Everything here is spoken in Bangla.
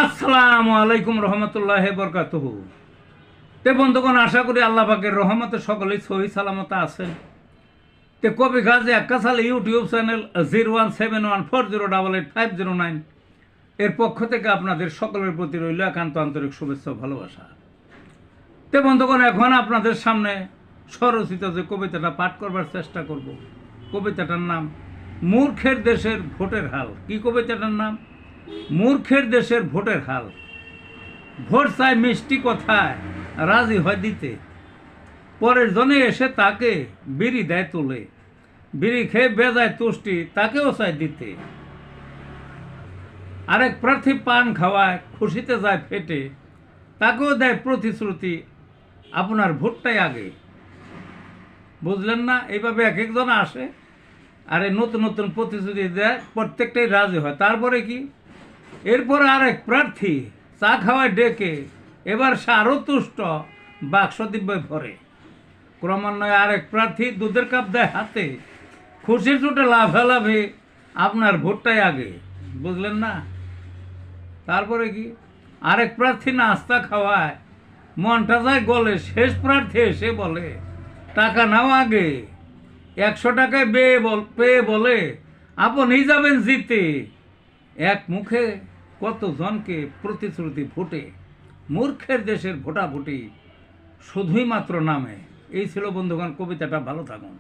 আসসালামু আলাইকুম রহমতুল্লাহ বরকাতুহু। তে বন্ধুগণ, আশা করি আল্লাহ পাকের রহমতে সকলেই সহি সালামত আছেন। তে কবি গাজী আক্কাসাল ইউটিউব চ্যানেল 017140885009 এর পক্ষ থেকে আপনাদের সকলের প্রতি রইল একান্ত আন্তরিক শুভেচ্ছা ও ভালোবাসা। তে বন্ধুগণ, এখন আপনাদের সামনে স্বরচিত যে কবিতাটা পাঠ করবার চেষ্টা করব, কবিতাটার নাম মূর্খের দেশের ভোটের হাল। কি কবিতাটার নাম? মূর্খের দেশের ভোটের হাল। ভোট চায় মিষ্টি কথায়, রাজি হয় দিতে, পরের জনে এসে তাকে বিড়ি দেয় তুলে, বিড়ি খেয়ে বেজায় তুষ্টি তাকেও চায় দিতে। আরেক প্রার্থী পান খাওয়ায় খুশিতে যায় ফেটে, তাকেও দেয় প্রতিশ্রুতি আপনার ভোটটাই আগে। বুঝলেন না? এইভাবে এক একজন আসে, আরে নতুন নতুন প্রতিশ্রুতি দেয়, প্রত্যেকটাই রাজি হয়। তারপরে কি? এরপরে আরেক প্রার্থী চা খাওয়ায় ডেকে, এবার সে আরও তুষ্ট, বাক্স দিব্যে ভরে। ক্রমান্বয়ে আরেক প্রার্থী দুধের কাপ দেয় হাতে, খুশির চোটে লাফালাফি আপনার ভোটটাই আগে। বুঝলেন না? তারপরে কি? আরেক প্রার্থী নাস্তা খাওয়ায়, মনটা যায় গলে, শেষ প্রার্থী এসে বলে টাকা নাও আগে। 100 টাকায় পেয়ে বলে আপনি যাবেন জিতে। এক মুখে কত জনকে প্রতিশ্রুতি ভোটে, মূর্খের দেশের ভোটাভুটি শুধুই মাত্র নামে। এই ছিল বন্ধুগণ কবিতাটা। ভালো থাকুন।